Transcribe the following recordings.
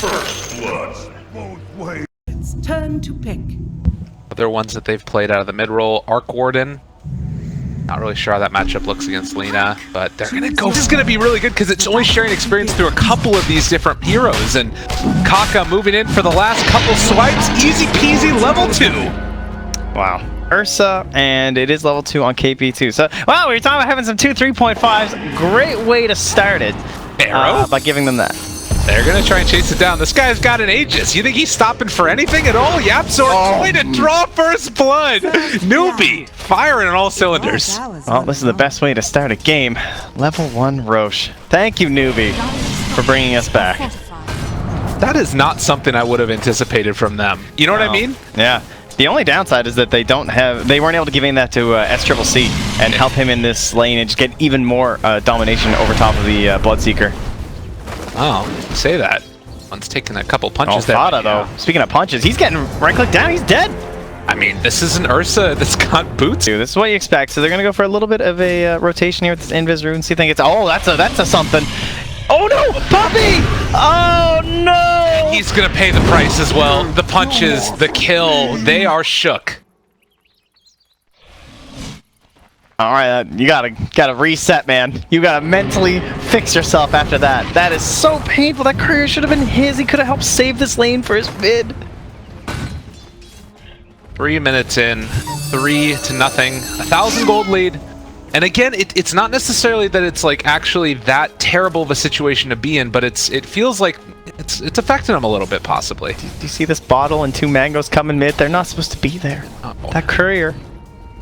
First blood. Both ways. It's turn to pick. Other ones that they've played out of the mid roll, Arc Warden. Not really sure how that matchup looks against Lina, but they're gonna go. This is gonna be really good because it's only sharing experience through a couple of these different heroes. And Kaka moving in for the last couple swipes, easy peasy, level 2. Wow. Ursa, and it is level 2 on KP too. So, wow, we were talking about having some 2 3.5s. Great way to start it. Arrow? By giving them that. They're gonna try and chase it down. This guy's got an Aegis. You think he's stopping for anything at all? Yapzor going to draw first blood. Newbee firing on all cylinders. Well, this is the best way to start a game. Level 1 Roche. Thank you, Newbee, for bringing us back. That is not something I would have anticipated from them. You know what I mean? Yeah. The only downside is that they weren't able to give in that to SCCC and help him in this lane and just get even more domination over top of the Bloodseeker. Oh, you say that. One's taking a couple punches there. Fada, though. Speaking of punches, he's getting right-click down. He's dead. I mean, this is an Ursa that's got boots. Dude, this is what you expect. So they're gonna go for a little bit of a rotation here with this Invis rune. See if they get. Oh, that's a something. Oh no, Puppy! Oh no! He's gonna pay the price as well. The punches, the kill, they are shook. All right, you gotta reset, man. You gotta mentally fix yourself after that. That is so painful. That career should have been his. He could have helped save this lane for his mid. 3 minutes in, 3-0, 1,000 gold lead. And again, it's not necessarily that it's like actually that terrible of a situation to be in, but it feels like it's affecting them a little bit, possibly. Do you see this bottle and 2 mangoes coming mid? They're not supposed to be there. That courier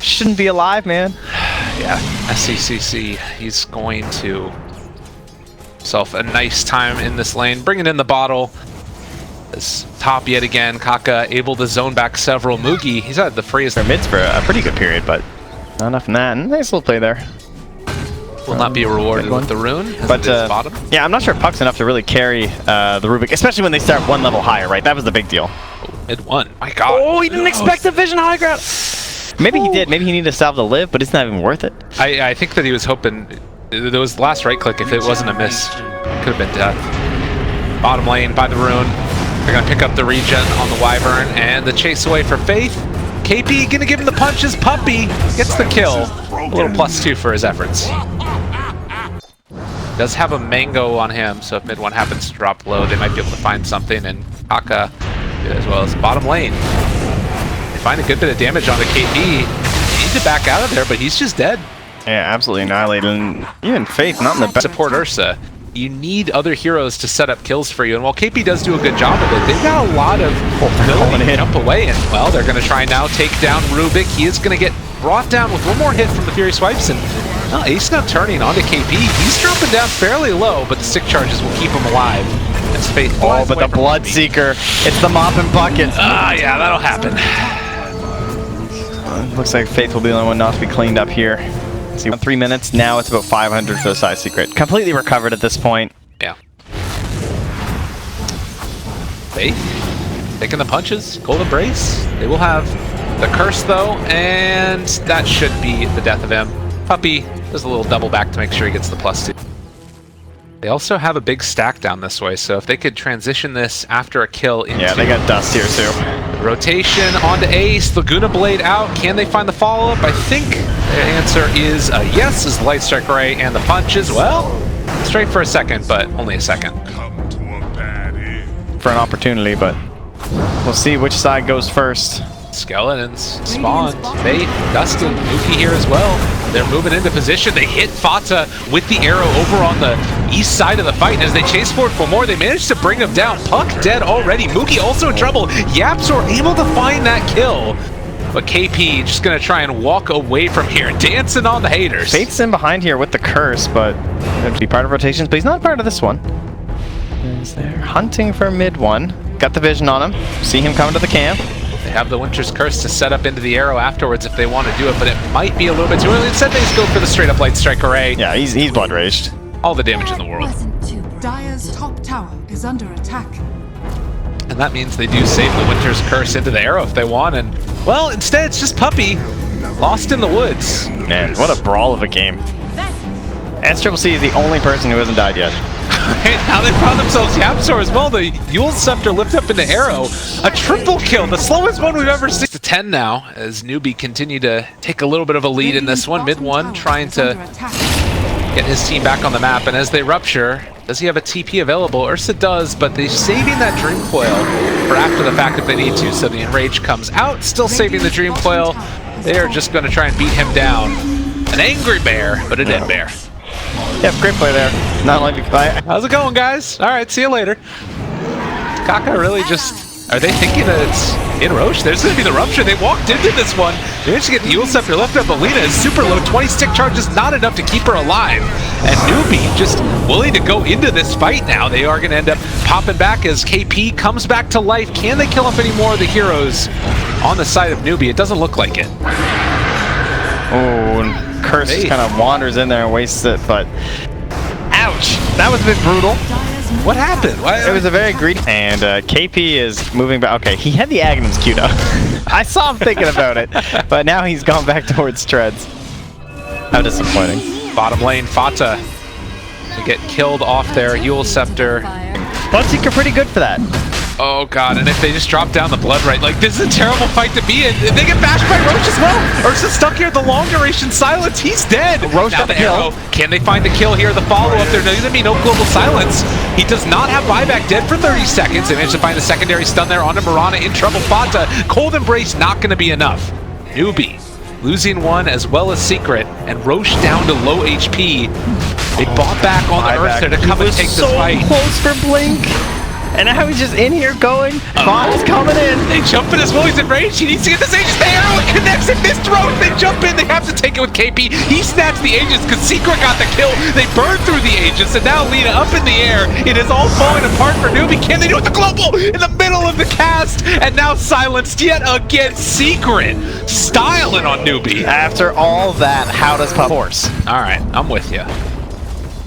shouldn't be alive, man. Yeah, SCCC, he's going to himself a nice time in this lane, bringing in the bottle. This top yet again, Kaka able to zone back several. Mugi, he's had the freeze. Their mids for a pretty good period, but not enough in that. Nice little play there. Will not be rewarded with the rune, but bottom. Yeah, I'm not sure Puck's enough to really carry the Rubik, especially when they start 1 level higher, right? That was the big deal. Oh, mid 1, my god. Oh, he didn't expect the vision high ground. Maybe he did. Maybe he needed to salve the live, but it's not even worth it. I think that he was hoping there was the last right click. If it wasn't a miss, could have been death. Bottom lane by the rune. They're gonna pick up the regen on the Wyvern and the chase away for Faith. KP gonna give him the punches. Puppy gets the kill. A little +2 for his efforts. Does have a mango on him, so if mid 1 happens to drop low, they might be able to find something. And Kaka, as well as bottom lane. Find a good bit of damage on the KP. Need to back out of there, but he's just dead. Yeah, absolutely annihilated. And even Faith, not in the best. Support Ursa. You need other heroes to set up kills for you, and while KP does do a good job of it, they've got a lot of ability to jump away, and well, they're going to try now take down Rubik. He is going to get brought down with 1 more hit from the Fury Swipes, and well, Ace now turning onto KP. He's dropping down fairly low, but the stick charges will keep him alive. As Faith flies but the Bloodseeker, it's the mop and bucket. Yeah, that'll happen. Looks like Faith will be the only one not to be cleaned up here. See, 3 minutes, now it's about 500 for the side secret. Completely recovered at this point. Yeah. Faith taking the punches, Golden Brace. They will have the curse though, and that should be the death of him. Puppy does a little double back to make sure he gets the +2. They also have a big stack down this way, so if they could transition this after a kill into... Yeah, they got dust here too. Rotation onto Ace, Laguna Blade out. Can they find the follow-up? I think the answer is yes, is the Light Strike Ray and the punches. Well, straight for a second, but only a second. For an opportunity, but we'll see which side goes first. Skeletons spawned. Faith, Dustin, Mookie here as well. They're moving into position. They hit Fata with the arrow over on the east side of the fight. And as they chase forward for more, they managed to bring him down. Puck dead already. Mookie also in trouble. Yapzor able to find that kill. But KP just going to try and walk away from here, dancing on the haters. Faith's in behind here with the curse, but he'd be part of rotations, but he's not part of this one. Is there hunting for mid 1. Got the vision on him. See him coming to the camp. They have the Winter's Curse to set up into the arrow afterwards if they want to do it, but it might be a little bit too early. Instead, they just go for the straight-up Light Strike Array. Yeah, he's blood raged. All the damage in the world. Dire's top tower is under attack. And that means they do save the Winter's Curse into the arrow if they want, and, well, instead it's just Puppy, lost in the woods. Man, what a brawl of a game. SCCC is the only person who hasn't died yet. Now they found themselves Yapzor as well. The Yule Scepter lift up into Arrow. A triple kill, the slowest one we've ever seen. To 10 now, as Newbee continue to take a little bit of a lead in this one. Mid one, trying to get his team back on the map. And as they rupture, does he have a TP available? Ursa does, but they're saving that Dream Coil for after the fact if they need to. So the Enrage comes out, still saving the Dream Coil. They are just going to try and beat him down. An angry bear, but a dead bear. Yeah, great play there. Not only because How's it going, guys? All right, see you later. Kaka really just... Are they thinking that it's in Roche? There's going to be the rupture. They walked into this one. They managed to get the Yule Scepter left up. Alina is super low. 20 stick charge is not enough to keep her alive. And Newbee just willing to go into this fight now. They are going to end up popping back as KP comes back to life. Can they kill off any more of the heroes on the side of Newbee? It doesn't look like it. Oh, and Curse just kind of wanders in there and wastes it, but ouch! That was a bit brutal. What happened? It was a very greedy. And KP is moving back. Okay, he had the Aghanims queued up. I saw him thinking about it, but now he's gone back towards Treads. How disappointing. Bottom lane, Fata to get killed off their Yule Scepter. Bloodseeker pretty good for that. Oh god, and if they just drop down the blood right, like this is a terrible fight to be in. They get bashed by Roche as well. Ursa's stuck here, the long duration silence, he's dead. Roche now got the the arrow. Can they find the kill here? The follow-up, there's going to be no global silence. He does not have buyback, dead for 30 seconds. They managed to find a secondary stun there onto Mirana in trouble. Fata, Cold Embrace not going to be enough. Newbee losing one as well as Secret, and Roche down to low HP. They bought back on the Ursa to come and take this fight. So close for Blink. And now he's just in here going. Bond is coming in. They jump in as well. He's in range. He needs to get this Aegis. The arrow connects and missed Roche. They jump in. They have to take it with KP. He snatched the Aegis because Secret got the kill. They burned through the Aegis, and now Lina up in the air. It is all falling apart for Newbee. Can they do it? The global in the middle of the cast, and now silenced yet again. Secret styling on Newbee. After all that, how does Pup force? All right, I'm with you.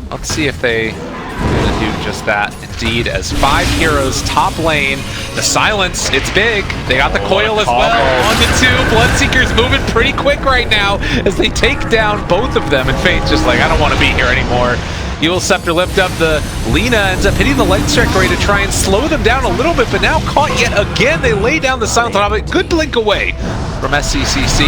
Let's see if they gonna do just that. Indeed, as 5 heroes top lane, the silence, it's big. They got the coil as well. 1-2, Bloodseeker's moving pretty quick right now as they take down both of them, and Fate's just like, I don't want to be here anymore. Yule Scepter lift up, the Lina ends up hitting the light strike array to try and slow them down a little bit, but now caught yet again. They lay down the silence on top of it. Good blink away from SCCC.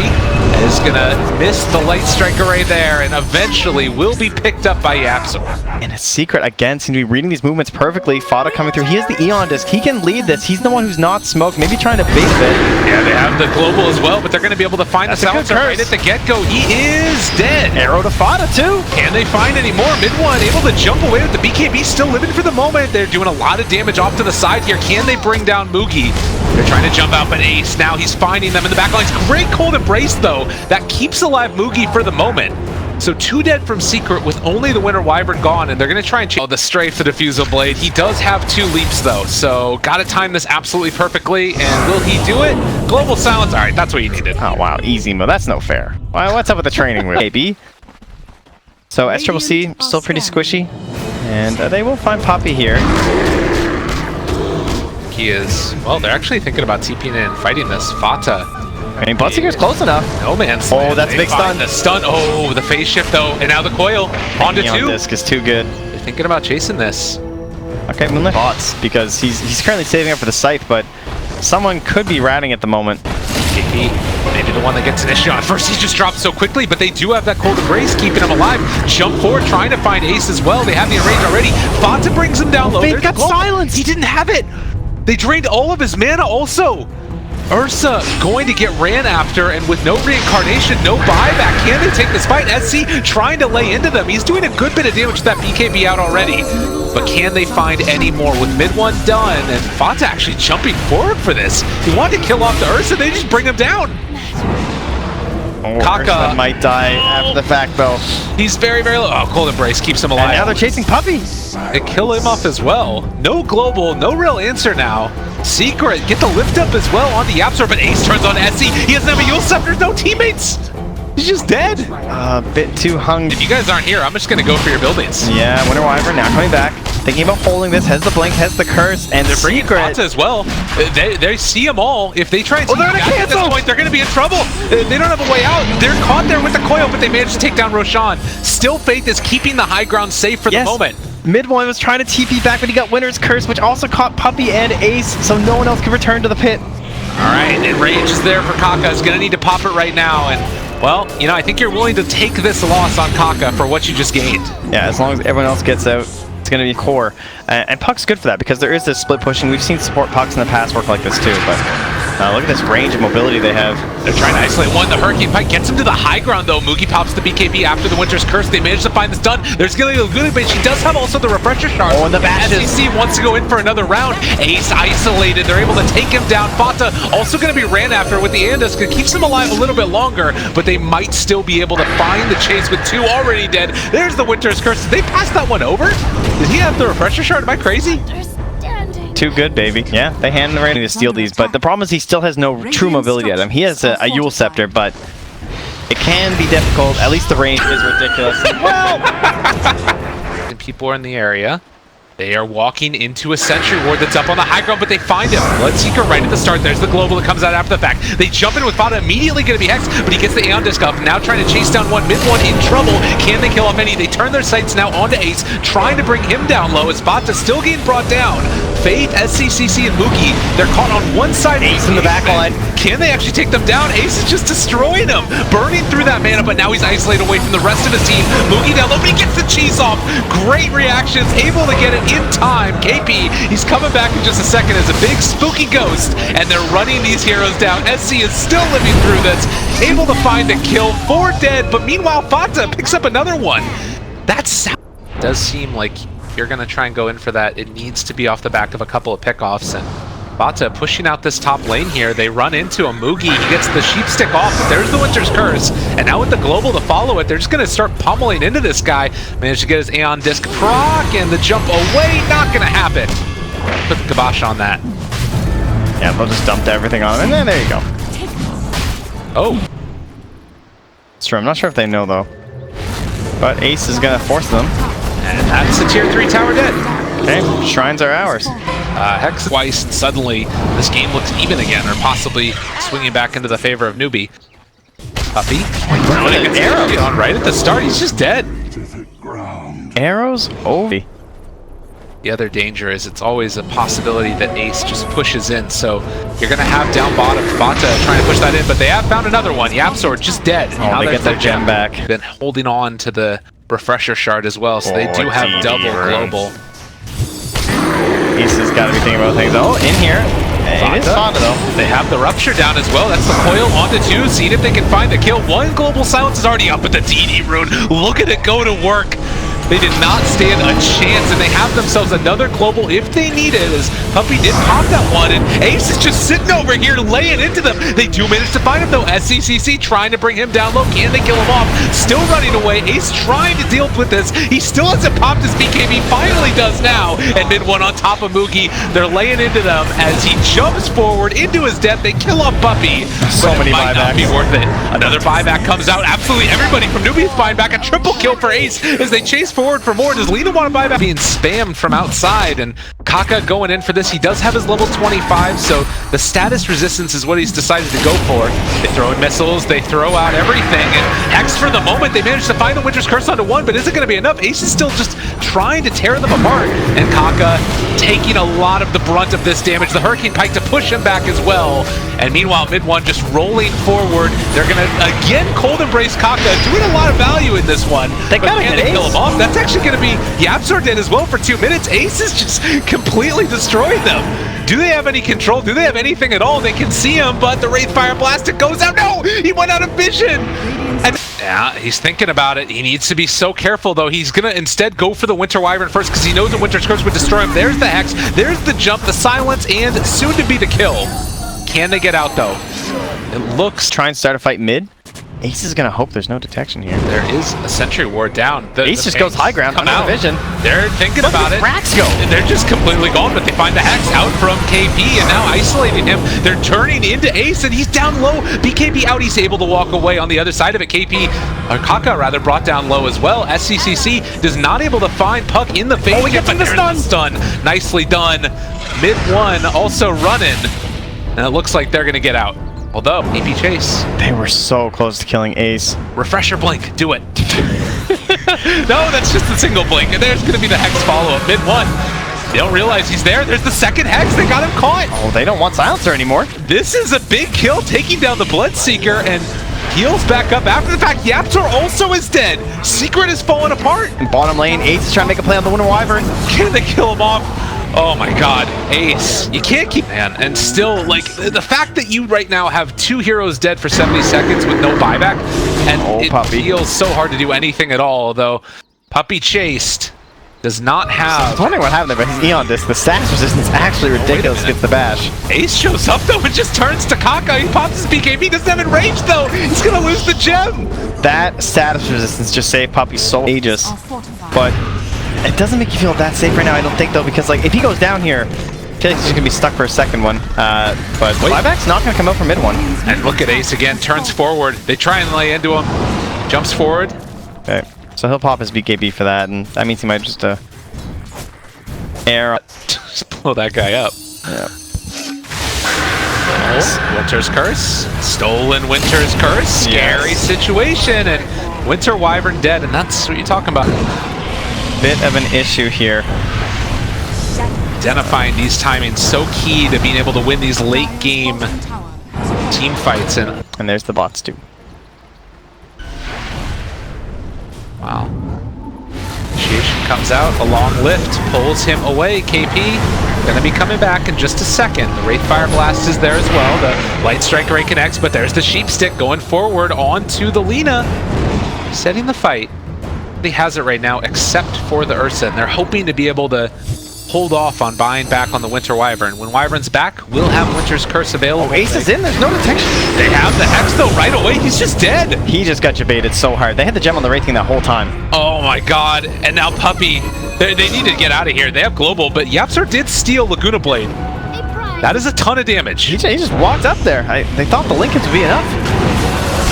Is gonna miss the light strike array there, and eventually will be picked up by Yapzor. And a Secret again seems to be reading these movements perfectly. Fata coming through. He has the Eon disc. He can lead this. He's the one who's not smoked. Maybe trying to bait it. Yeah, they have the global as well, but they're gonna be able to find the silencer right at the get-go. He is dead. Arrow to Fata too. Can they find any more? Mid one able to jump away with the BKB still living for the moment. They're doing a lot of damage off to the side here. Can they bring down Mugi? They're trying to jump out, but Ace now he's finding them in the back lines. Great Cold Embrace though. That keeps alive Mugi for the moment. So 2 dead from Secret with only the Winter Wyvern gone, and they're going to try and the strafe the Diffusal Blade. He does have 2 leaps though, so got to time this absolutely perfectly, and will he do it? Global Silence, all right, that's what you needed. Oh wow, easy mode, that's no fair. Well, what's up with the training wheel? AB. So SCCC still pretty squishy, and they will find Poppy here. He is, well, they're actually thinking about TPing in and fighting this. Fata. I mean, Bloodseeker's close enough. No man's land. Oh, that's a big stun. The stun. Oh, the phase shift though, and now the coil onto 2. Disc is too good. They're thinking about chasing this. Okay, Moonlight bots because he's currently saving up for the scythe, but someone could be ratting at the moment. KP, maybe the one that gets an issue on first. He just dropped so quickly, but they do have that Cold Embrace keeping him alive. Jump forward, trying to find Ace as well. They have the range already. Fata brings him down low. They've got silence. He didn't have it. They drained all of his mana also. Ursa going to get ran after, and with no reincarnation, no buyback. Can they take this fight? SC trying to lay into them. He's doing a good bit of damage with that BKB out already. But can they find any more with mid one done? And Fata actually jumping forward for this. He wanted to kill off the Ursa, they just bring him down. Oh, Kaka Ursa might die after the fact though. He's very, very low. Oh, Cold Embrace keeps him alive. And now they're chasing Puppy. They kill him off as well. No global, no real answer now. Secret, get the lift up as well on the Yapzor, but Ace turns on SC. He doesn't have a Yule Scepter, no teammates. He's just dead. A bit too hung. If you guys aren't here, I'm just gonna go for your buildings. Yeah, Winter Wyvern now coming back. Thinking about holding this, has the blink, has the curse, and they're bringing Secret Fata as well. They see them all. If they try and they're gonna at this point, they're gonna be in trouble. They don't have a way out. They're caught there with the coil, but they managed to take down Roshan. Still, Faith is keeping the high ground safe for the moment. Mid one was trying to TP back, but he got Winter's Curse, which also caught Puppey and Ace, so no one else can return to the pit. All right, and Rage is there for Kaka. He's gonna need to pop it right now, and well, you know, I think you're willing to take this loss on Kaka for what you just gained. Yeah, as long as everyone else gets out, it's going to be core. And Puck's good for that because there is this split pushing. We've seen support Pucks in the past work like this too, but look at this range and mobility they have. They're trying to isolate one. The Hurricane Pike gets him to the high ground though. Moogie pops the BKB after the Winter's Curse. They manage to find the stun. There's gonna be a good, but she does have also the Refresher Shard. Oh, and the bashes. SEC wants to go in for another round. Ace isolated. They're able to take him down. Fata also gonna be ran after with the Andus. It keeps him alive a little bit longer, but they might still be able to find the chase with two already dead. There's the Winter's Curse. Did they pass that one over? Did he have the Refresher Shard? Am I crazy? Too good, baby. Yeah, they hand the ready to steal these, but the problem is he still has no true mobility at him. He has a Yule Scepter, but it can be difficult. At least the range is ridiculous. Well, and people are in the area. They are walking into a Sentry Ward that's up on the high ground, but they find him. Bloodseeker right at the start. There's the Global that comes out after the fact. They jump in with Fata, immediately going to be hexed, but he gets the Aeon Disc up. Now trying to chase down one, mid one in trouble. Can they kill off any? They turn their sights now onto Ace, trying to bring him down low as Fata still getting brought down. Faith, SCCC, and Mookie, they're caught on one side. Ace in the back line. Can they actually take them down? Ace is just destroying them, burning through that mana, but now he's isolated away from the rest of his team. Mookie down low, but he gets the cheese off. Great reactions, able to get it in time. KP, he's coming back in just a second as a big spooky ghost, and they're running these heroes down. SC is still living through this, able to find a kill, 4 dead, but meanwhile Fata picks up another one. That does seem like you're going to try and go in for that. It needs to be off the back of a couple of pickoffs, and Fata pushing out this top lane here. They run into a Moogie. He gets the sheep stick off, but there's the Winter's Curse. And now with the Global to follow it, they're just going to start pummeling into this guy. Managed to get his Aeon Disc proc, and the jump away, not going to happen. Put the kibosh on that. Yeah, they'll just dump everything on him, and then there you go. Oh. It's true. I'm not sure if they know, though. But Ace is going to force them. And that's the tier 3 tower dead. Okay, shrines are ours. Hex twice, and suddenly this game looks even again, or possibly swinging back into the favor of Newbee. Puppey, arrow on right at the start, he's just dead. Arrows? Oh. The other danger is it's always a possibility that Ace just pushes in, so you're going to have down bottom Fata trying to push that in, but they have found another one. Yapsword just dead. Oh, now they get their gem back. Been holding on to the Refresher Shard as well, so they do have double global. Ace has got to be thinking about things. Oh, in here. It is Fata, though. They have the Rupture down as well. That's the coil onto 2. Seeing if they can find the kill. One Global Silence is already up with the DD rune. Look at it go to work. They did not stand a chance, and they have themselves another global if they need it, as Puppey did pop that one, and Ace is just sitting over here laying into them. They do manage to find him, though. SCCC trying to bring him down low. Can they kill him off? Still running away. Ace trying to deal with this. He still hasn't popped his BKB. Finally does now, and mid one on top of Moogie. They're laying into them as he jumps forward into his death. They kill off Puppey. So many buybacks. Not be worth it. Another buyback comes out. Absolutely everybody from Newbee is buying back. A triple kill for Ace as they chase forward for more. Does Lena want to buy back? Being spammed from outside, and Kaka going in for this. He does have his level 25, so the status resistance is what he's decided to go for. They throw in missiles, they throw out everything, and Hex for the moment, they managed to find the Winter's Curse onto 1, but is it going to be enough? Ace is still just trying to tear them apart, and Kaka taking a lot of the brunt of this damage. The Hurricane Pike to push him back as well, and meanwhile, mid one just rolling forward. They're going to, again, Cold Embrace Kaka, doing a lot of value in this one. They gotta can get they kill Ace. him off? That's actually going to be Yapsor dead as well for 2 minutes. Ace is just completely destroyed them. Do they have any control? Do they have anything at all? They can see him, but the Wraith Fire Blast, it goes out. No! He went out of vision! And yeah, he's thinking about it. He needs to be so careful, though. He's going to instead go for the Winter Wyvern first because he knows the Winter's Curse would destroy him. There's the Hex, there's the jump, the silence, and soon to be the kill. Can they get out, though? It looks... Try and start a fight mid. Ace is going to hope there's no detection here. There is a Sentry Ward down. Ace just goes high ground, under vision. They're thinking about it. Racks go. They're just completely gone, but they find the Hex out from KP and now isolating him. They're turning into Ace and he's down low. BKB out, he's able to walk away on the other side of it. KP, or Kaka rather, brought down low as well. SCCC does not able to find Puck in the face. Oh, he gets him the stun. Nicely done. Mid one also running. And it looks like they're going to get out. Although, AP Chase. They were so close to killing Ace. Refresher Blink, do it. No, that's just a single blink, and there's going to be the Hex follow-up. Mid-1. They don't realize he's there. There's the second Hex. They got him caught. Oh, they don't want Silencer anymore. This is a big kill, taking down the Bloodseeker, and heals back up after the fact. Yaptor also is dead. Secret is falling apart. In bottom lane, Ace is trying to make a play on the Winter Wyvern. Can they kill him off? Oh my god, Ace. You can't keep... Man, and still, like, the fact that you right now have 2 heroes dead for 70 seconds with no buyback, and it feels so hard to do anything at all, though Puppey chased does not have... I was wondering what happened there, but his Eon Disc, the status resistance actually ridiculous against the bash. Ace shows up though and just turns to Kaka. He pops his BKB, he doesn't have enraged though. He's gonna lose the gem. That status resistance just saved Puppey so ages, but it doesn't make you feel that safe right now, I don't think though, because like if he goes down here, I feel like he's just gonna be stuck for a second one. But buyback's not gonna come out for mid one. And look at Ace again, turns forward. They try and lay into him, jumps forward. Okay. So he'll pop his BKB for that, and that means he might just air. Just blow that guy up. Yeah. Oh, Winter's Curse. Stolen Winter's Curse. Scary situation, and Winter Wyvern dead, and that's what you're talking about. Bit of an issue here. Identifying these timings so key to being able to win these late game team fights. And there's the bots too. Wow. Initiation comes out, a long lift, pulls him away. KP gonna be coming back in just a second. The Wraithfire Blast is there as well. The Light Strike Ray connects, but there's the Sheep Stick going forward onto the Lina. Setting the fight. He has it right now except for the Ursa, and they're hoping to be able to hold off on buying back on the Winter Wyvern. When Wyvern's back, we'll have Winter's Curse available. Oh, Ace is in, there's no detection. They have the Hex though right away, he's just dead. He just got jebaited so hard. They had the gem on the Wraithing that whole time. Oh my god, and now Puppey, they need to get out of here. They have Global, but Yapsor did steal Laguna Blade. That is a ton of damage. He just walked up there. They thought the Lincolns would be enough.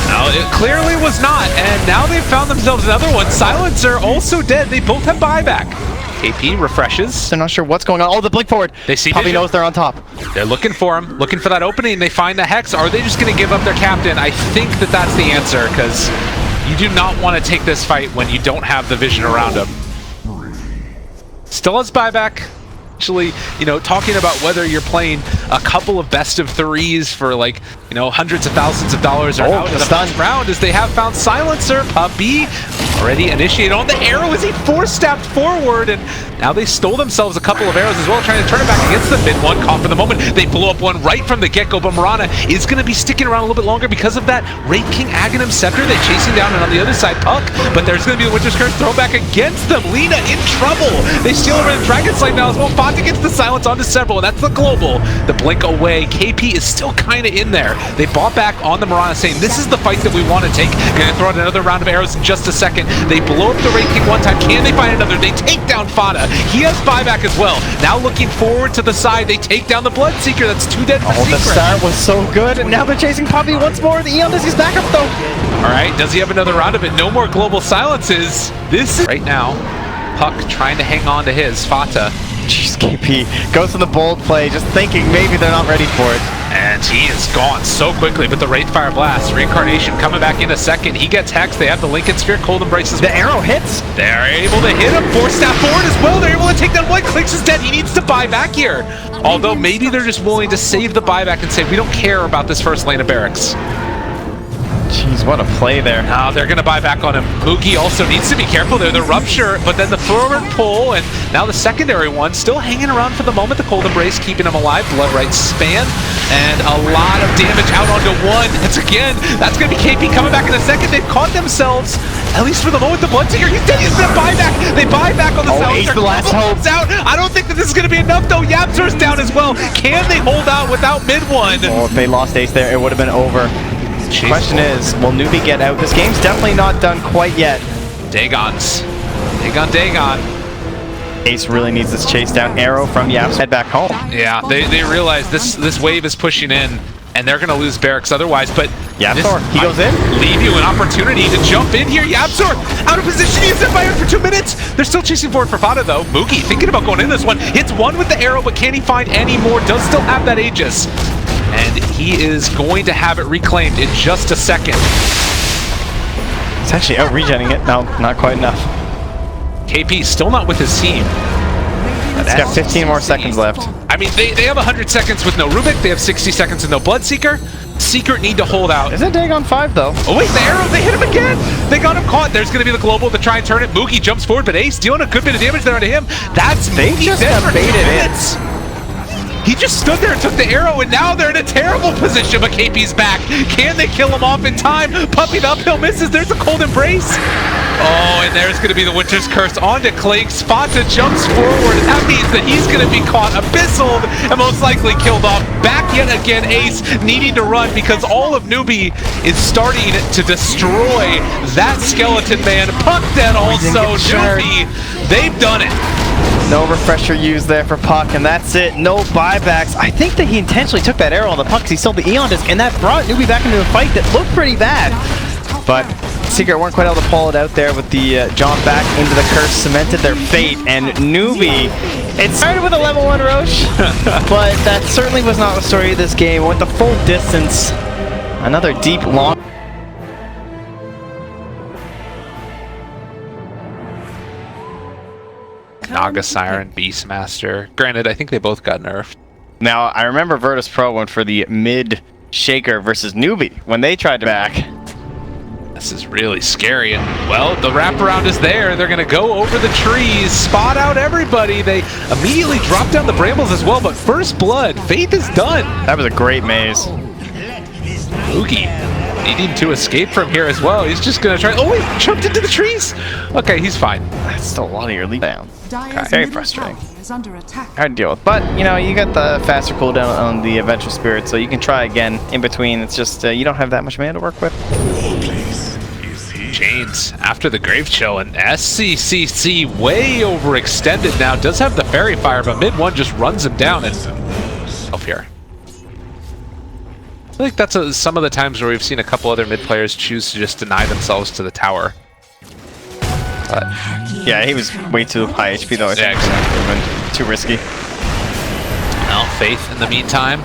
No, it clearly was not, and now they've found themselves another one. Silencer also dead. They both have buyback. KP refreshes. They're not sure what's going on. Oh, the blink forward. They see Puppey knows they're on top. They're looking for him, looking for that opening. They find the Hex. Are they just going to give up their captain? I think that that's the answer, because you do not want to take this fight when you don't have the vision around him. Still has buyback. Actually, you know, talking about whether you're playing a couple of best of threes for like, you know, hundreds of thousands of dollars or out in the first round, as they have found Silencer. Puppey already initiated on the arrow as he force-stabbed forward, and now they stole themselves a couple of arrows as well, trying to turn it back against the mid one. Caught for the moment. They blow up one right from the get-go, but Mirana is going to be sticking around a little bit longer because of that Wraith King Aghanim Scepter. They're chasing down, and on the other side, Puck, but there's going to be the Winter's Curse thrown back against them. Lina in trouble. They steal over the Dragon Slave now as well. Fought against the silence onto several, and that's the Global. The blink away. KP is still kind of in there. They bought back on the Mirana, saying this is the fight that we want to take. Gonna throw out another round of arrows in just a second. They blow up the Wraith King one time. Can they find another? They take down Fada. He has buyback as well. Now looking forward to the side, they take down the Bloodseeker. That's 2 dead for Secret. The start was so good, and now they're chasing Puppey once more. The Eon Disc is back up though. All right, does he have another round of it? No more global silences. This is right now. Puck trying to hang on to his Fata. Jeez, KP goes for the bold play, just thinking maybe they're not ready for it. And he is gone so quickly, but the Wraithfire Blast, Reincarnation coming back in a second. He gets Hex, they have the Lincoln Sphere, Cold Embraces. The arrow hits. They're able to hit him, force staff forward as well. They're able to take down one. Clicks is dead, he needs to buy back here. Although maybe they're just willing to save the buyback and say, we don't care about this first lane of barracks. Jeez, what a play there. Now they're going to buy back on him. Moogie also needs to be careful there. The Rupture, but then the forward pull, and now the secondary one still hanging around for the moment. The Cold Embrace keeping him alive. Bloodright span, and a lot of damage out onto one. It's again, that's going to be KP coming back in a second. They've caught themselves, at least for the moment, the Bloodseeker. He's dead. He's going to buy back. They buy back on the Ace the last hope. Out. I don't think that this is going to be enough, though. Yapsor's down as well. Can they hold out without mid one? Oh, if they lost Ace there, it would have been over. The question is, will Newbee get out? This game's definitely not done quite yet. Dagon. Ace really needs this chase down. Arrow from Yaps. Head back home. Yeah, they realize this wave is pushing in, and they're going to lose barracks otherwise, but Yapsor, he goes in. Leave you an opportunity to jump in here. Yapsor, out of position, he's in fire for 2 minutes. They're still chasing forward for Fada, though. Moogie thinking about going in this one. Hits one with the arrow, but can he find any more? Does still have that Aegis. And he is going to have it reclaimed in just a second. It's actually out regenning it. No, not quite enough. KP still not with his team. It's got 15 more seconds left. I mean, they have 100 seconds with no Rubik. They have 60 seconds with no Bloodseeker. Secret need to hold out. Isn't Dagon 5 though? Oh wait, the arrow, they hit him again! They got him caught. There's gonna be the global to try and turn it. Moogie jumps forward, but Ace dealing a good bit of damage there onto him. That's They just got baited in. He just stood there and took the arrow, and now they're in a terrible position, but KP's back. Can they kill him off in time? Puppy the uphill misses. There's a cold embrace. Oh, and there's going to be the Winter's Curse onto Clinks. Fata jumps forward, and that means that he's going to be caught, abyssaled, and most likely killed off. Back yet again, Ace needing to run because all of Newbee is starting to destroy that skeleton man. Puck dead also. Newbee, they've done it. No refresher used there for Puck, and that's it. No buybacks. I think that he intentionally took that arrow on the Puck because he sold the Eon disc, and that brought Newbee back into a fight that looked pretty bad. But Secret weren't quite able to pull it out there with the jump back into the curse, cemented their fate, and Newbee, it started with a level 1 Roche, but that certainly was not the story of this game. Went the full distance. Another deep, long... Naga Siren, Beastmaster. Granted, I think they both got nerfed. Now, I remember Virtus Pro went for the mid Shaker versus Newbee when they tried to back. This is really scary, and well, the wraparound is there. They're gonna go over the trees, spot out everybody. They immediately drop down the brambles as well, but first blood, Faith is done. That was a great maze. Oogie needing to escape from here as well. He's just gonna try. Oh, he jumped into the trees. Okay, he's fine. That's still a lot of your lead down. Dire's Very middle frustrating. tower is under attack. Hard to deal with, but you know, you got the faster cooldown on the Adventure Spirit, so you can try again in between. It's just you don't have that much mana to work with. Chains after the Grave Chill, and SCCC way overextended now. Does have the Fairy Fire, but mid one just runs him down and up here. I feel like that's some of the times where we've seen a couple other mid players choose to just deny themselves to the tower. But yeah, he was way too high HP though. I think too risky. Well, Faith in the meantime,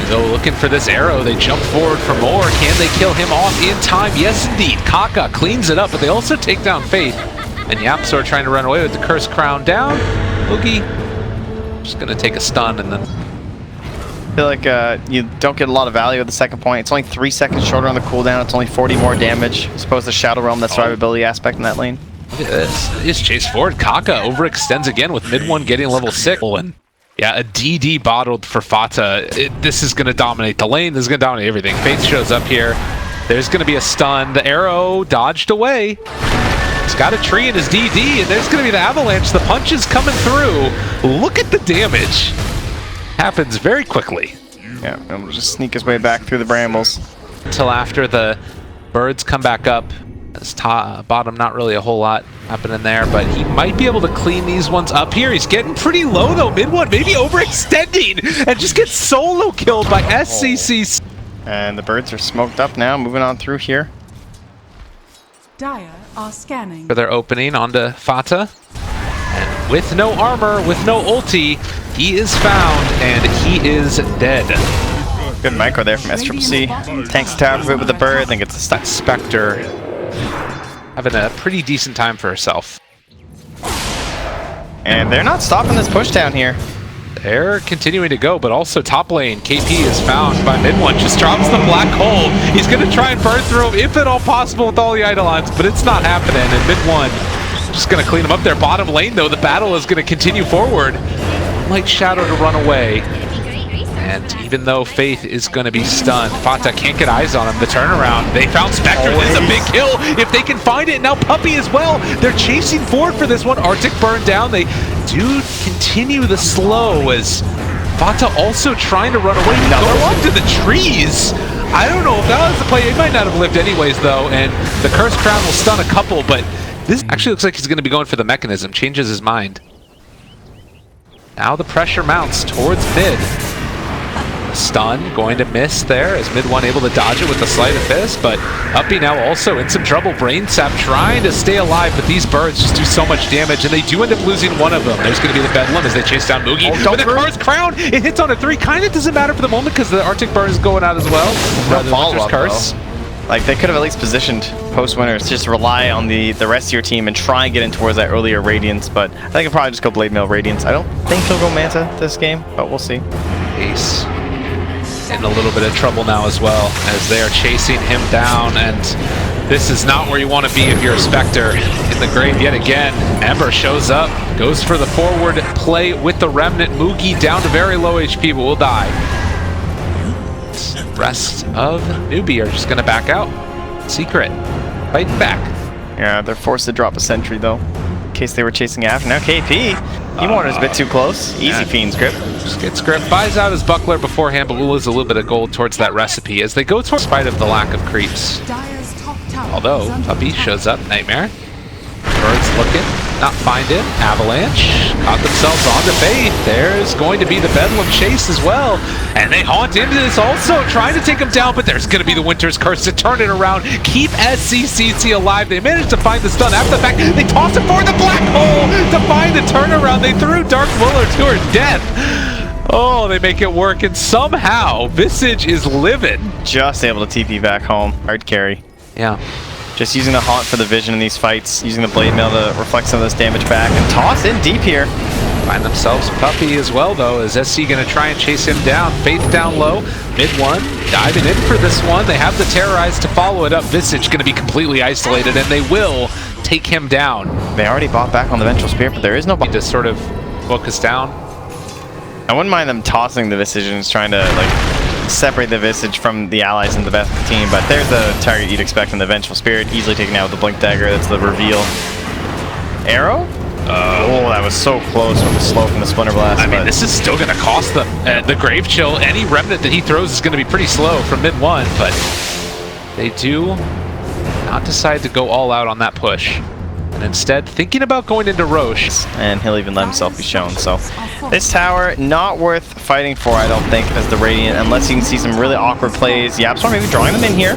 go looking for this arrow. They jump forward for more. Can they kill him off in time? Yes, indeed. Kaka cleans it up, but they also take down Faith. And Yapsor trying to run away with the Curse Crown down. Boogie just gonna take a stun and then. I feel like you don't get a lot of value at the second point. It's only 3 seconds shorter on the cooldown. It's only 40 more damage. I suppose the Shadow Realm, that survivability aspect in that lane. Look at this. They just chase forward. Kaka overextends again with mid one getting level 6. And yeah, a DD bottled for Fata. This is going to dominate the lane. This is going to dominate everything. Faith shows up here. There's going to be a stun. The arrow dodged away. He's got a tree in his DD, and there's going to be the avalanche. The punch is coming through. Look at the damage. Happens very quickly. Yeah, and we'll just sneak his way back through the brambles. Until after the birds come back up. This bottom, not really a whole lot happening there, but he might be able to clean these ones up here. He's getting pretty low though, mid one, maybe overextending, and just gets solo killed by SCC. And the birds are smoked up now, moving on through here. Dire are scanning. For their opening onto Fata. And with no armor, with no ulti, he is found, and he is dead. Good micro there from SCCC. Tanks the tower for a bit with the bird, then gets a stuck. Spectre having a pretty decent time for herself. And they're not stopping this push down here. They're continuing to go, but also top lane, KP is found by mid one, just drops the black hole. He's going to try and burn through him if at all possible with all the Eidolons, but it's not happening, and mid one just going to clean him up there. Bottom lane, though, the battle is going to continue forward. Light Shadow to run away. And even though Faith is going to be stunned, Fata can't get eyes on him. The turnaround, they found Spectre. This is a big kill if they can find it. Now Puppy as well. They're chasing forward for this one. Arctic burned down. They do continue the slow as Fata also trying to run away. Go into the trees. I don't know if that was the play. He might not have lived anyways, though. And the Curse Crown will stun a couple, but this actually looks like he's going to be going for the mechanism. Changes his mind. Now the pressure mounts towards mid. Stun going to miss there as mid one able to dodge it with the Sleight of Fist, but Uppy now also in some trouble. Brain Sap trying to stay alive, but these birds just do so much damage, and they do end up losing one of them. There's going to be the Bedlam as they chase down Moogie with the Curse Crown. It hits on a 3. Kind of doesn't matter for the moment because the Arctic Burn is going out as well. No follow-up, Curse. Like, they could have at least positioned post-winners to just rely on the rest of your team and try and get in towards that earlier Radiance, but I think I'll probably just go Blade Mail Radiance. I don't think he'll go Manta this game, but we'll see. Ace in a little bit of trouble now as well, as they are chasing him down, and this is not where you want to be if you're a Spectre. In the grave yet again, Ember shows up, goes for the forward play with the Remnant. Moogie down to very low HP, but will die. Rest of Newbee are just going to back out. Secret fighting back. Yeah, they're forced to drop a sentry though, in case they were chasing after. Now KP, he wanted a bit too close. Easy Fiend's Grip. Just gets Grip, buys out his Buckler beforehand, but will lose a little bit of gold towards that recipe as they go towards, in spite of the lack of creeps. Although Puppy shows up, Nightmare. Birds looking, not find it. Avalanche caught themselves onto Faith. There's going to be the Bedlam chase as well, and they haunt into this also, trying to take him down, but there's going to be the Winter's Curse to turn it around, keep SCCC alive. They managed to find the stun after the fact. They toss it for the black hole to find the turnaround. They threw Dark Willow to her death. Oh, they make it work, and somehow Visage is livid. Just able to TP back home. Hard carry. Yeah. Just using the Haunt for the vision in these fights, using the Blade Mail to reflect some of this damage back, and toss in deep here. Find themselves Puppy as well, though, as SC going to try and chase him down. Faith down low, mid one, diving in for this one. They have the Terrorize to follow it up. Visage going to be completely isolated, and they will take him down. They already bought back on the Vengeful Spirit, but there is no... To sort of focus down. I wouldn't mind them tossing the Visage and trying to, like, separate the Visage from the allies in the best team, but there's the target you'd expect in the Vengeful Spirit, easily taken out with the Blink Dagger. That's the reveal. Arrow? Oh, that was so close with the slow from the Splinter Blast. I mean, this is still going to cost them. The Grave Chill, any Remnant that he throws is going to be pretty slow from mid one, but they do not decide to go all out on that push. And instead, thinking about going into Roche. And he'll even let himself be shown. So this tower, not worth fighting for, I don't think, as the Radiant, unless you can see some really awkward plays. YapzOr maybe drawing them in here.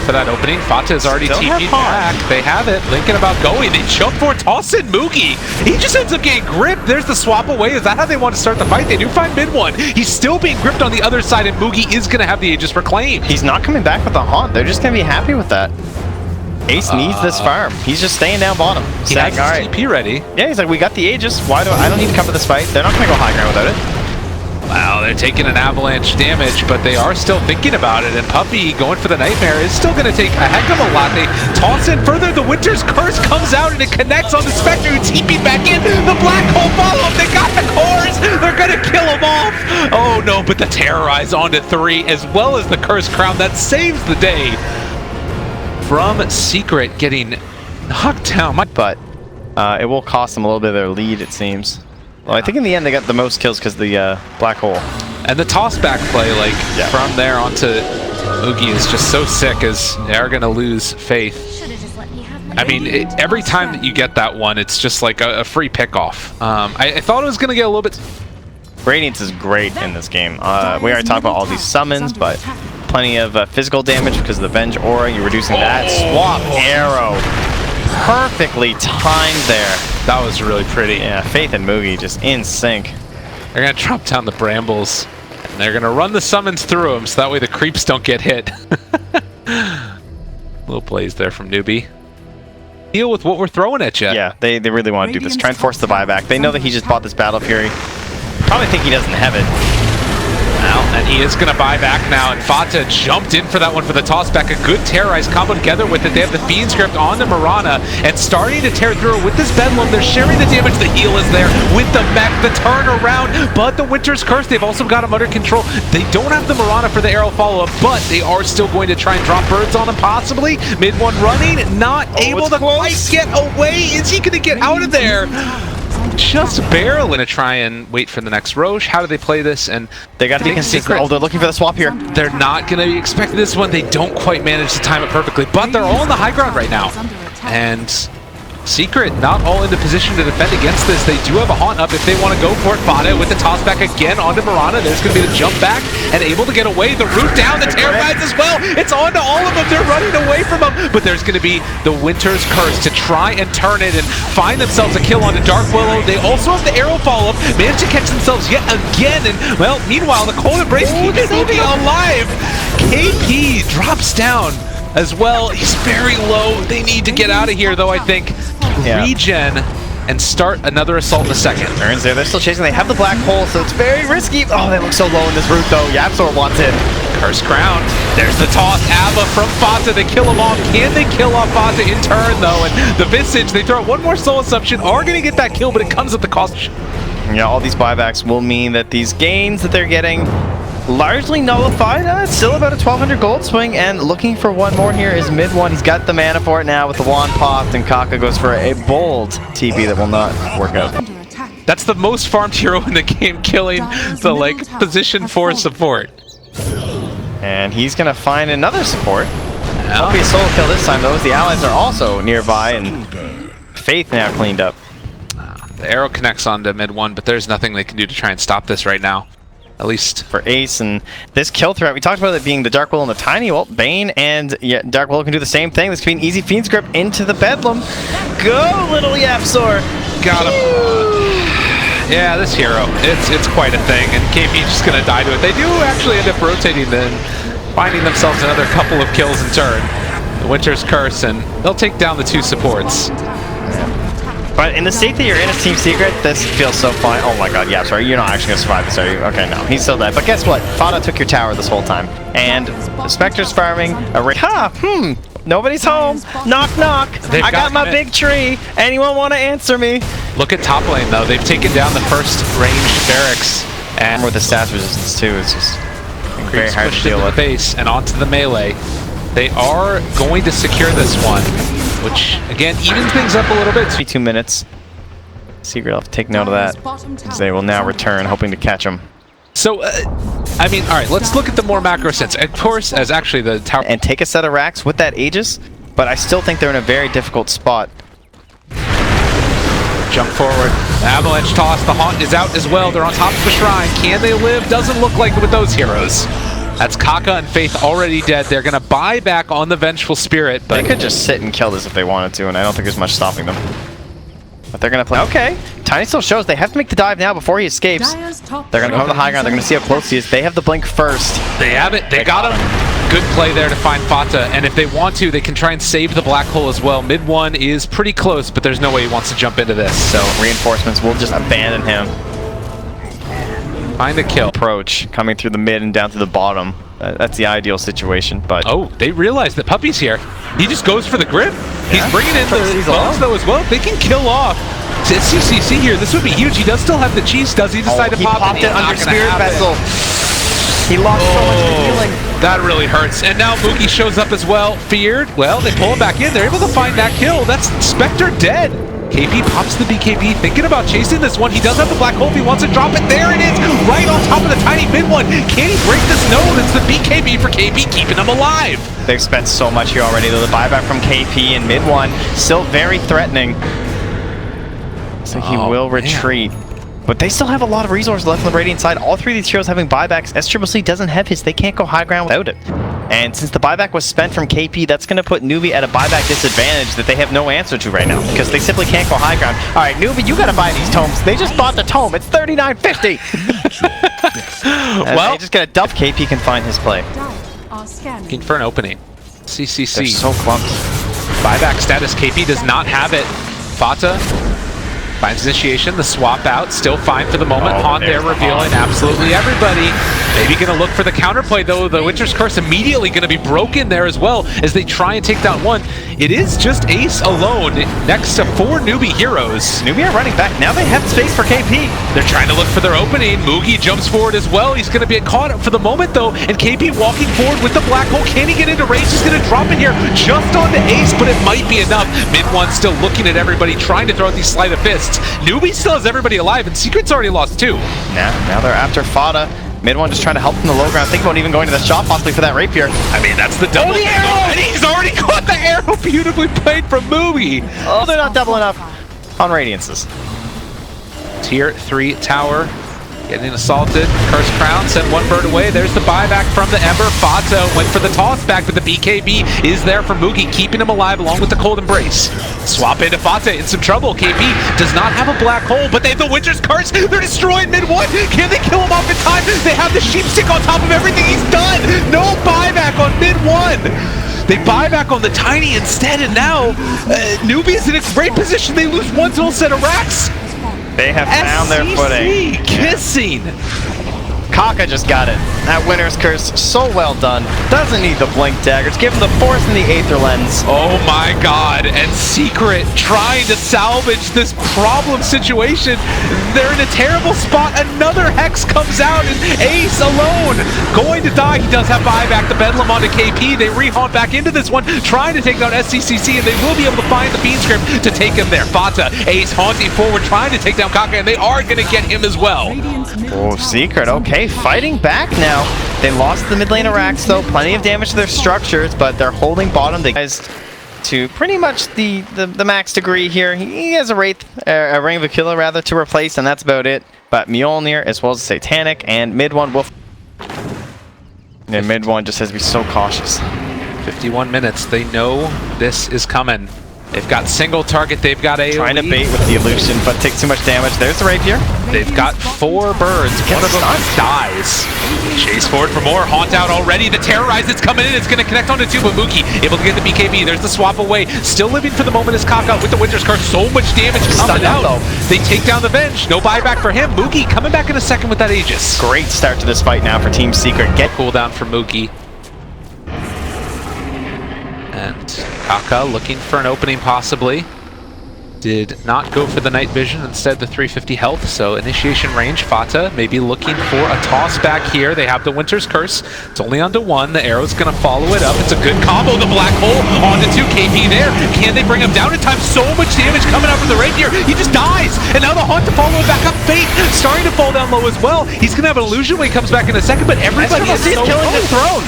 For that opening, Fata is already TP'd back. They have it. Thinking about going. They jump for toss in Moogie. He just ends up getting gripped. There's the swap away. Is that how they want to start the fight? They do find mid one. He's still being gripped on the other side, and Moogie is going to have the Aegis reclaimed. He's not coming back with the Haunt. They're just going to be happy with that. Ace needs this farm. He's just staying down bottom. He has his TP ready. Yeah, he's like, we got the Aegis. Why do I don't need to cover this fight? They're not going to go high ground without it. Wow, they're taking an avalanche damage, but they are still thinking about it, and Puppy going for the Nightmare is still going to take a heck of a lot. They toss in further, the Winter's Curse comes out, and it connects on the Spectre, who TP'd back in. The Black Hole follow-up, they got the cores! They're going to kill them off! Oh no, but the Terrorize onto 3, as well as the Curse Crown, that saves the day from Secret getting knocked down. But it will cost them a little bit of their lead, it seems. Well, I think in the end they got the most kills because the Black Hole. And the toss-back play, like, from there onto Moogie is just so sick, as they are going to lose Faith. I mean, every time that you get that one, it's just like a free pick-off. I thought it was going to get a little bit... Radiance is great in this game. We already talked about all these summons, but plenty of physical damage because of the Venge Aura. You're reducing that. Swap Arrow. Perfectly timed there. That was really pretty. Yeah, Faith and Moogie just in sync. They're going to drop down the Brambles, and they're going to run the summons through them, so that way the creeps don't get hit. Little plays there from Newbee. Deal with what we're throwing at you. Yeah, they really want to do this. Try and force the buyback. They know that he just bought this Battle Fury. Probably think he doesn't have it. Now, and he is going to buy back now, and Fata jumped in for that one for the toss back. A good Terrorize combo together with it. They have the Fiend script on the Mirana, and starting to tear through with this Bedlam. They're sharing the damage. The heal is there with the mech, the turnaround, but the Winter's Curse, they've also got him under control. They don't have the Mirana for the arrow follow-up, but they are still going to try and drop birds on him, possibly. Mid one running, not able to quite get away. Is he going to get out of there? Just barely. Going to try and wait for the next Roche. How do they play this? And they got to be consistent. Oh, they're looking for the swap here. They're not going to be expecting this one. They don't quite manage to time it perfectly, but they're all on the high ground right now. And Secret not all into position to defend against this. They do have a Haunt up if they want to go for it. Fata with the toss back again onto Mirana. There's going to be the jump back and able to get away. The root down, the Terrorize as well. It's on to all of them. They're running away from them. But there's going to be the Winter's Curse to try and turn it and find themselves a kill onto Dark Willow. They also have the arrow follow-up. Manage to catch themselves yet again. And, well, meanwhile, the Cold Embrace keeping Moogie alive. KP drops down. as well. He's very low. They need to get out of here, though, I think. Yeah. Regen and start another assault in a second. Turns there. They're still chasing. They have the black hole, so it's very risky. Oh, they look so low in this route, though. YapzOr wants in. Curse crown. There's the toss. Ava from Fata. They kill him off. Can they kill off Fata in turn, though? And the Visage, they throw out one more soul assumption. Are going to get that kill, but it comes at the cost. Yeah, all these buybacks will mean that these gains that they're getting largely nullified. It's still about a 1,200 gold swing, and looking for one more here is Mid1. He's got the mana for it now with the wand popped, and Kaka goes for a bold TP that will not work out. That's the most farmed hero in the game, killing the position for support. And he's gonna find another support. Won't be a solo kill this time though, as the allies are also nearby, and Faith now cleaned up. The arrow connects onto Mid1, but there's nothing they can do to try and stop this right now. At least for Ace, and this kill threat, we talked about it being the Dark Will and the Tiny. Well, Bane and Dark Will can do the same thing. This could be an easy Fiend's Grip into the Bedlam. Go, little YapzOr! Got him. Yeah, this hero, it's quite a thing, and KP just gonna die to it. They do actually end up rotating then, finding themselves another couple of kills in turn. The Winter's Curse, and they'll take down the two supports. But in the state that you're in as Team Secret, this feels so fun. Oh my god, YapzOr, you're not actually gonna survive this, are you? Okay, no, he's still dead. But guess what? Fata took your tower this whole time. And the Spectre's farming a nobody's home. Knock, knock. I got my big tree. Anyone want to answer me? Look at top lane, though. They've taken down the first ranged barracks. And with the stats resistance, too, it's just very hard to deal with. Base and onto the melee. They are going to secure this one, which, again, evens things up a little bit. 2 minutes. Secret will have to take note of that, as they will now return, hoping to catch them. So, I mean, all right, let's look at the more macro sense. Of course, as actually the tower... And take a set of racks with that Aegis, but I still think they're in a very difficult spot. Jump forward. Avalanche toss. The Haunt is out as well. They're on top of the shrine. Can they live? Doesn't look like it with those heroes. That's Kaka and Faith already dead. They're going to buy back on the Vengeful Spirit. But they could just sit and kill this if they wanted to, and I don't think there's much stopping them. But they're going to play... Okay. Tiny still shows. They have to make the dive now before he escapes. They're going to come to the high ground. They're going to see how close he is. They have the blink first. They have it. They got him. Good play there to find Fata. And if they want to, they can try and save the black hole as well. Mid1 is pretty close, but there's no way he wants to jump into this. So reinforcements will just abandon him. Find a kill. Approach coming through the mid and down to the bottom. That's the ideal situation, but... Oh, they realize that Puppy's here. He just goes for the grip. Yeah. He's bringing in the bones, though, as well. They can kill off CCC here. This would be huge. He does still have the cheese. Does he decide to pop it? He popped it under Spirit Vessel. He lost so much healing. That really hurts. And now Moogie shows up as well. Feared. Well, they pull him back in. They're able to find that kill. That's Spectre dead. KP pops the BKB, thinking about chasing this one. He does have the black hole if he wants to drop it. There it is, right on top of the tiny Mid1. Can he break this node? It's the BKB for KP, keeping him alive. They've spent so much here already, though. The buyback from KP and Mid1 still very threatening. So he will retreat. But they still have a lot of resources left on the Radiant side. All three of these heroes having buybacks. SCCC doesn't have his. They can't go high ground without it. And since the buyback was spent from KP, that's going to put Newbee at a buyback disadvantage that they have no answer to right now, because they simply can't go high ground. All right, Newbee, you got to buy these tomes. They just bought the tome. It's $39.50. Well, they just got to dump. KP can find his play. Looking for an opening. CCC. They're so clumped. Buyback status. KP does not have it. Fata finds initiation, the swap out, still fine for the moment. Haunt there revealing absolutely everybody. Maybe gonna look for the counterplay though. The Winter's Curse immediately gonna be broken there as well as they try and take down one. It is just Ace alone next to 4 Newbee heroes. Newbee are running back. Now they have space for KP. They're trying to look for their opening. Moogie jumps forward as well. He's gonna be caught up for the moment though. And KP walking forward with the black hole. Can he get into range? He's gonna drop in here just onto Ace, but it might be enough. Mid1 still looking at everybody, trying to throw out these sleight of fists. Newbee still has everybody alive, and Secret's already lost 2. Now they're after Fata. Mid1 just trying to help from the low ground. Think about even going to the shot possibly for that rapier. I mean, that's the double. The arrow! And he's already caught the arrow. Beautifully played from Moogie. Oh, they're not doubling up on Radiances. Tier 3 tower getting assaulted. Curse Crown sent one bird away. There's the buyback from the Ember. Fata went for the toss back, but the BKB is there for Moogie, keeping him alive along with the Cold Embrace. Swap into Fata in some trouble. KP does not have a black hole, but they have the Winter's Curse. They're destroying Mid1. Can they kill him off in time? They have the sheep stick on top of everything. He's done. No buyback on Mid1. They buy back on the Tiny instead, and now Newbee is in a great position. They lose one total set of racks. They have found their footing. Kissing. Kaka just got it. That Winter's Curse, so well done. Doesn't need the Blink Daggers. Give him the Force and the Aether Lens. Oh my god, and Secret trying to salvage this problem situation. They're in a terrible spot. Another Hex comes out, and Ace alone going to die. He does have buyback. The Bedlam onto KP. They re-haunt back into this one, trying to take down SCCC, and they will be able to find the Fiend Script to take him there. Fata, Ace haunting forward, trying to take down Kaka, and they are going to get him as well. Oh, Secret, okay, fighting back now. They lost the mid lane of racks though, plenty of damage to their structures, but they're holding bottom. They guys to pretty much the max degree here. He has a Wraith, a Ring of Aquila rather, to replace, and that's about it. But Mjolnir as well as Satanic, and mid one will... And mid one just has to be so cautious. 51 minutes, they know this is coming. They've got single target, they've got AoE. Trying to bait with the illusion, but takes too much damage. There's the Rapier. They've got 4 birds, one of them dies. Chase forward for more, Haunt out already. The Terrorize is coming in, it's going to connect onto 2, but Mookie able to get the BKB. There's the swap away. Still living for the moment is Kaka with the Winter's Curse. So much damage coming out. They take down the Venge. No buyback for him. Mookie coming back in a second with that Aegis. Great start to this fight now for Team Secret. Get cooldown for Mookie. And Kaka looking for an opening possibly. Did not go for the night vision, instead the 350 health, so initiation range. Fata maybe looking for a toss back here. They have the Winter's Curse. It's only onto 1. The arrow's going to follow it up. It's a good combo. The Black Hole onto 2. KP there. Can they bring him down in time? So much damage coming out from the Rapier. He just dies. And now the Haunt to follow it back up. Fate starting to fall down low as well. He's going to have an illusion when he comes back in a second, but everybody is so killing the throne.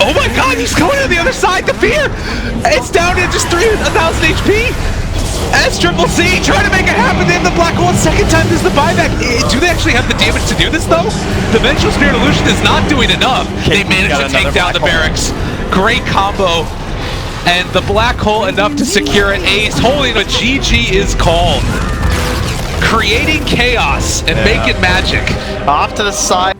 Oh my god, he's going to the other side. The Fear. It's down to just 1,000 HP. As Triple C trying to make it happen. They have the Black Hole. Second time there's the buyback. Do they actually have the damage to do this though? The Vengeful Spirit Illusion is not doing enough. They managed to take down the barracks. Great combo. And the Black Hole enough to secure it. Ace holding a GG is called. Creating chaos and making magic. Off to the side.